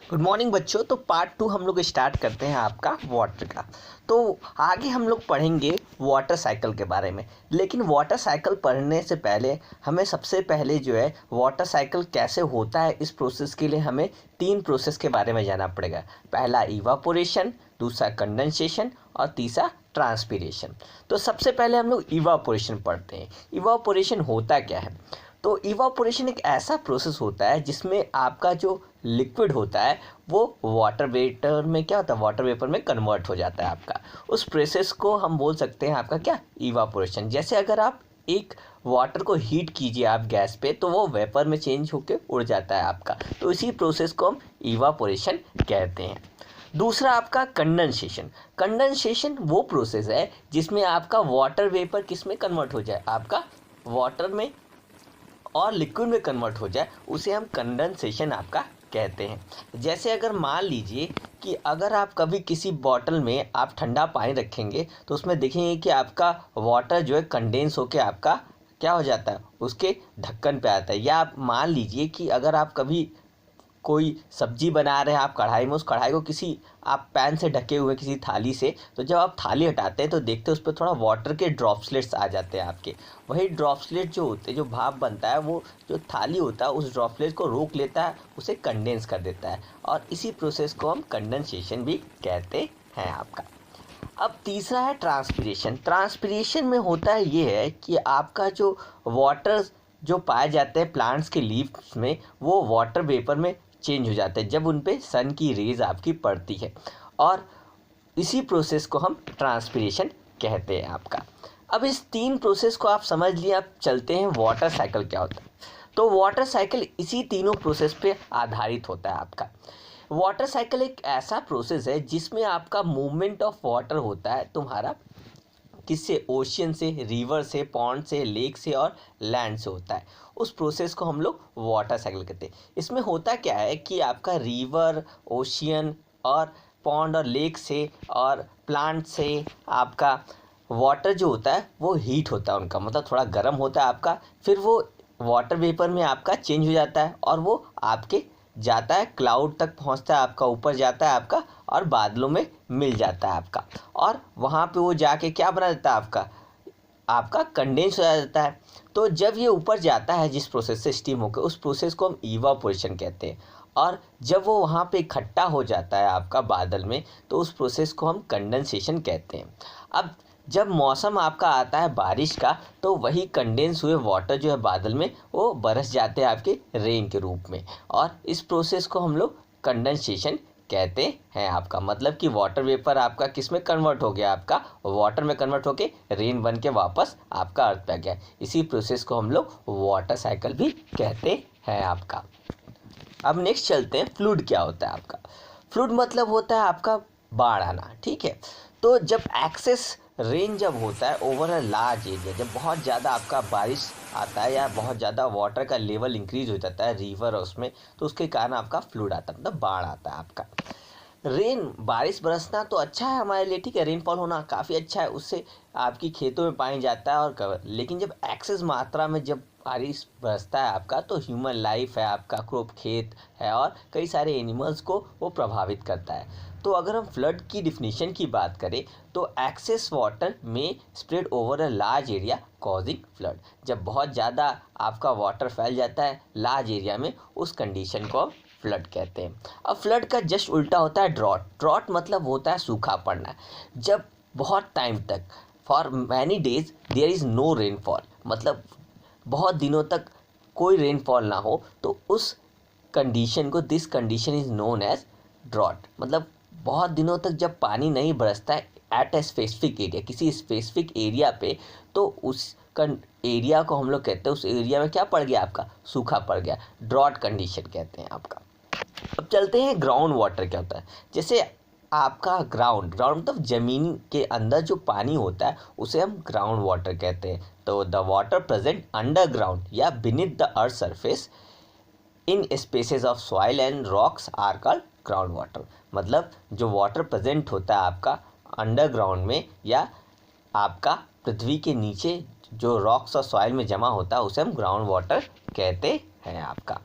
Good morning बच्चों। तो part 2 हम लोग स्टार्ट करते हैं आपका वाटर का। तो आगे हम लोग पढ़ेंगे वाटर साइकिल के बारे में। लेकिन वाटर साइकिल पढ़ने से पहले हमें सबसे पहले जो है वाटर साइकिल कैसे होता है, इस प्रोसेस के लिए हमें 3 प्रोसेस के बारे में जानना पड़ेगा। पहला इवापोरेशन, दूसरा कंडेंसेशन और तीसरा ट्रांसपीरेशन। तो सबसे पहले हम लोग इवापोरेशन पढ़ते हैं। इवापोरेशन होता क्या है? तो इवापोरेशन एक ऐसा प्रोसेस होता है जिसमें आपका जो लिक्विड होता है वो वाटर वेपर में क्या होता है, वाटर वेपर में कन्वर्ट हो जाता है आपका। उस प्रोसेस को हम बोल सकते हैं आपका क्या, इवापोरेशन। जैसे अगर आप एक वाटर को हीट कीजिए आप गैस पे, तो वो वेपर में चेंज होकर उड़ जाता है आपका। तो इसी प्रोसेस को हम इवापोरेशन कहते हैं। दूसरा आपका कंडेंसेशन। कंडेंसेशन वो प्रोसेस है जिसमें आपका वाटर वेपर किस में कन्वर्ट हो जाए, आपका वाटर में और लिक्विड में कन्वर्ट हो जाए, उसे हम कंडेंसेशन आपका कहते हैं। जैसे अगर मान लीजिए कि अगर आप कभी किसी बॉटल में आप ठंडा पानी रखेंगे तो उसमें देखेंगे कि आपका वाटर जो है कंडेंस होकर आपका क्या हो जाता है, उसके ढक्कन पे आता है। या आप मान लीजिए कि अगर आप कभी कोई सब्जी बना रहे हैं आप कढ़ाई में, उस कढ़ाई को किसी आप पैन से ढके हुए किसी थाली से, तो जब आप थाली हटाते हैं तो देखते हैं उस पर थोड़ा वाटर के ड्रॉप्सलेट्स आ जाते हैं आपके। वही ड्रॉप्सलेट जो होते हैं, जो भाप बनता है, वो जो थाली होता है उस ड्रॉपलेट को रोक लेता है, उसे कंडेंस कर देता है। और इसी प्रोसेस को हम कंडेंसेशन भी कहते हैं आपका। अब तीसरा है ट्रांसपीरेशन। ट्रांसपीरेशन में होता है ये है कि आपका जो वाटर जो पाए जाते हैं प्लांट्स के लीव्स में, वो वाटर वेपर में चेंज हो जाते हैं जब उन पे सन की रेज आपकी पड़ती है। और इसी प्रोसेस को हम ट्रांसपीरेशन कहते हैं आपका। अब इस 3 प्रोसेस को आप समझ लिए, अब चलते हैं वाटर साइकिल क्या होता है। तो वाटर साइकिल इसी तीनों प्रोसेस पे आधारित होता है आपका। वाटर साइकिल एक ऐसा प्रोसेस है जिसमें आपका मूवमेंट ऑफ वाटर होता है तुम्हारा किससे, ओशियन से, रिवर से, पॉन्ड से, लेक से और लैंड से होता है। उस प्रोसेस को हम लोग वाटर साइकिल कहते हैं। इसमें होता क्या है कि आपका रिवर, ओशियन और पॉन्ड और लेक से और प्लांट से आपका वाटर जो होता है वो हीट होता है उनका, मतलब थोड़ा गर्म होता है आपका। फिर वो वाटर वेपर में आपका चेंज हो जाता है और वो आपके जाता है, क्लाउड तक पहुंचता है आपका, ऊपर जाता है आपका और बादलों में मिल जाता है आपका। और वहाँ पे वो जाके क्या बना देता है, आपका आपका कंडेंस हो जाता है। तो जब ये ऊपर जाता है जिस प्रोसेस से स्टीम होकर, उस प्रोसेस को हम इवापोरेशन कहते हैं। और जब वो वहाँ पे इकट्ठा हो जाता है आपका बादल में, तो उस प्रोसेस को हम कंडेंसेशन कहते हैं। अब जब मौसम आपका आता है बारिश का, तो वही कंडेंस हुए वाटर जो है बादल में वो बरस जाते हैं आपके रेन के रूप में। और इस प्रोसेस को हम लोग कंडेंसेशन कहते हैं आपका। मतलब कि वाटर वेपर आपका किस में कन्वर्ट हो गया, आपका वाटर में कन्वर्ट होके रेन बन के वापस आपका अर्थ पे आ गया। इसी प्रोसेस को हम लोग वाटर साइकिल भी कहते हैं आपका। अब नेक्स्ट चलते हैं, फ्लूड क्या होता है आपका। फ्लूड मतलब होता है आपका बाढ़ आना, ठीक है। तो जब एक्सेस रेन जब होता है ओवर अ लार्ज एरिया, जब बहुत ज़्यादा आपका बारिश आता है या बहुत ज़्यादा वाटर का लेवल इंक्रीज हो जाता है रिवर और उसमें, तो उसके कारण आपका फ्लूड आता है, मतलब बाढ़ आता है आपका। रेन, बारिश बरसना तो अच्छा है हमारे लिए, ठीक है, रेनफॉल होना काफ़ी अच्छा है, उससे आपकी खेतों में पानी जाता है और कवर। लेकिन जब एक्सेस मात्रा में जब बारिश बरसता है आपका, तो ह्यूमन लाइफ है आपका, क्रॉप खेत है और कई सारे एनिमल्स को वो प्रभावित करता है। तो अगर हम फ्लड की डिफिनीशन की बात करें, तो एक्सेस वाटर में spread over a large area causing flood. जब बहुत ज़्यादा आपका वाटर फैल जाता है लार्ज एरिया में, उस कंडीशन को फ्लड कहते हैं। अब फ्लड का जस्ट उल्टा होता है ड्रॉट। ड्रॉट मतलब होता है सूखा पड़ना। जब बहुत टाइम तक, for many days there is no rainfall, मतलब बहुत दिनों तक कोई रेनफॉल ना हो, तो उस कंडीशन को, this condition is known as drought. मतलब बहुत दिनों तक जब पानी नहीं बरसता है एट ए स्पेसिफिक एरिया, किसी स्पेसिफिक एरिया पे, तो उस एरिया को हम लोग कहते हैं, उस एरिया में क्या पड़ गया, आपका सूखा पड़ गया, ड्रॉट कंडीशन कहते हैं आपका। अब चलते हैं ग्राउंड वाटर क्या होता है। जैसे आपका ग्राउंड ग्राउंड मतलब ज़मीन के अंदर जो पानी होता है उसे हम ग्राउंड वाटर कहते हैं। तो द वाटर प्रेजेंट अंडरग्राउंड या beneath the earth surface in spaces of soil and rocks are called ground water. मतलब जो वाटर प्रेजेंट होता है आपका अंडरग्राउंड में या आपका पृथ्वी के नीचे जो रॉक्स और सॉइल में जमा होता है, उसे हम ग्राउंड वाटर कहते हैं आपका।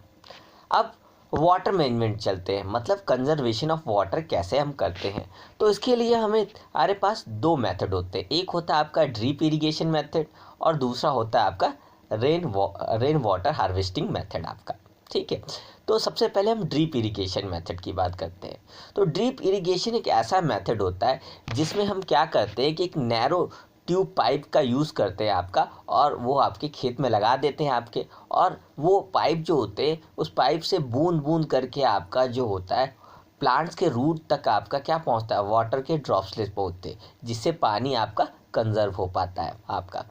अब वाटर मैनेजमेंट चलते हैं, मतलब कंजर्वेशन ऑफ वाटर कैसे हम करते हैं। तो इसके लिए हमारे पास दो मेथड होते हैं, एक होता है आपका ड्रिप इरिगेशन मेथड और दूसरा होता है आपका रेन वाटर हार्वेस्टिंग मेथड आपका। ठीक है, तो सबसे पहले हम ड्रिप इरिगेशन मेथड की बात करते हैं। तो ड्रिप इरिगेशन एक ऐसा मेथड होता है जिसमें हम क्या करते हैं कि एक नैरो ट्यूब पाइप का यूज़ करते हैं आपका, और वो आपके खेत में लगा देते हैं आपके, और वो पाइप जो होते हैं उस पाइप से बूंद बूंद करके आपका जो होता है प्लांट्स के रूट तक आपका क्या पहुंचता है, वाटर के ड्रॉप्सलेट्स पहुंचते हैं, जिससे पानी आपका कंजर्व हो पाता है आपका।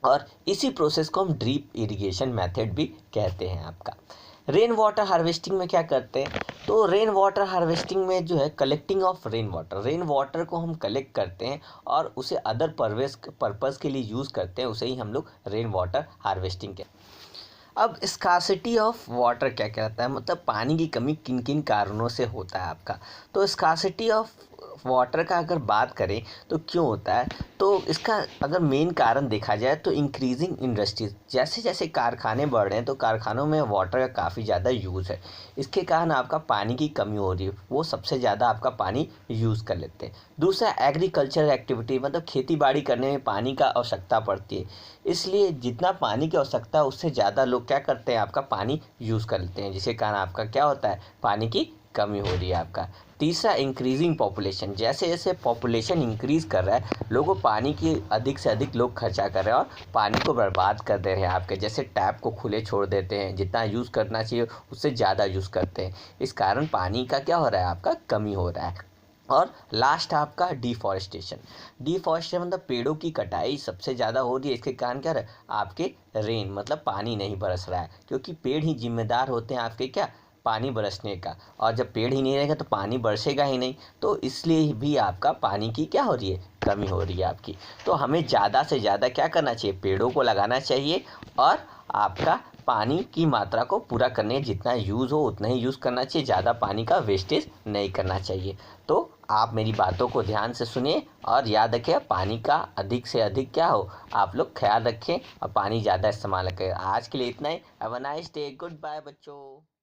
और इसी प्रोसेस को हम ड्रिप इरिगेशन मेथड भी कहते हैं आपका। रेन वाटर हार्वेस्टिंग में क्या करते हैं, तो रेन वाटर हार्वेस्टिंग में जो है कलेक्टिंग ऑफ रेन वाटर को हम कलेक्ट करते हैं और उसे अदर पर्पज़ के लिए यूज़ करते हैं, उसे ही हम लोग रेन वाटर हार्वेस्टिंग कहते हैं। अब स्कार्सिटी ऑफ वाटर क्या कहता है, मतलब पानी की कमी किन किन कारणों से होता है आपका। तो स्कार्सिटी ऑफ वाटर का अगर बात करें तो क्यों होता है, तो इसका अगर मेन कारण देखा जाए तो इंक्रीजिंग इंडस्ट्रीज, जैसे जैसे कारखाने बढ़ रहे हैं तो कारखानों में वाटर का काफ़ी ज़्यादा यूज़ है, इसके कारण आपका पानी की कमी हो रही है, वो सबसे ज़्यादा आपका पानी यूज़ कर लेते हैं। दूसरा एग्रीकल्चर एक्टिविटी, मतलब खेती बाड़ी करने में पानी का आवश्यकता पड़ती है, इसलिए जितना पानी की आवश्यकता है उससे ज़्यादा लोग क्या करते हैं, आपका पानी यूज़ कर लेते हैं, जिसके कारण आपका क्या होता है, पानी की कमी हो रही है आपका। तीसरा इंक्रीजिंग पॉपुलेशन, जैसे जैसे पॉपुलेशन इंक्रीज़ कर रहा है, लोगों पानी की अधिक से अधिक लोग खर्चा कर रहे हैं और पानी को बर्बाद कर दे रहे हैं आपके, जैसे टैप को खुले छोड़ देते हैं, जितना यूज़ करना चाहिए उससे ज़्यादा यूज़ करते हैं, इस कारण पानी का क्या हो रहा है, आपका कमी हो रहा है। और लास्ट आपका डिफॉरेस्टेशन मतलब पेड़ों की कटाई सबसे ज़्यादा हो रही है, इसके कारण क्या है, आपके रेन मतलब पानी नहीं बरस रहा है, क्योंकि पेड़ ही जिम्मेदार होते हैं आपके क्या, पानी बरसने का, और जब पेड़ ही नहीं रहेगा तो पानी बरसेगा ही नहीं, तो इसलिए भी आपका पानी की क्या हो रही है, कमी हो रही है आपकी। तो हमें ज़्यादा से ज़्यादा क्या करना चाहिए, पेड़ों को लगाना चाहिए, और आपका पानी की मात्रा को पूरा करने, जितना यूज़ हो उतना ही यूज़ करना चाहिए, ज़्यादा पानी का वेस्टेज नहीं करना चाहिए। तो आप मेरी बातों को ध्यान से सुनिए और याद रखें, पानी का अधिक से अधिक क्या हो, आप लोग ख्याल रखें और पानी ज़्यादा इस्तेमाल करें। आज के लिए इतना ही। Have a nice day, good bye बच्चों।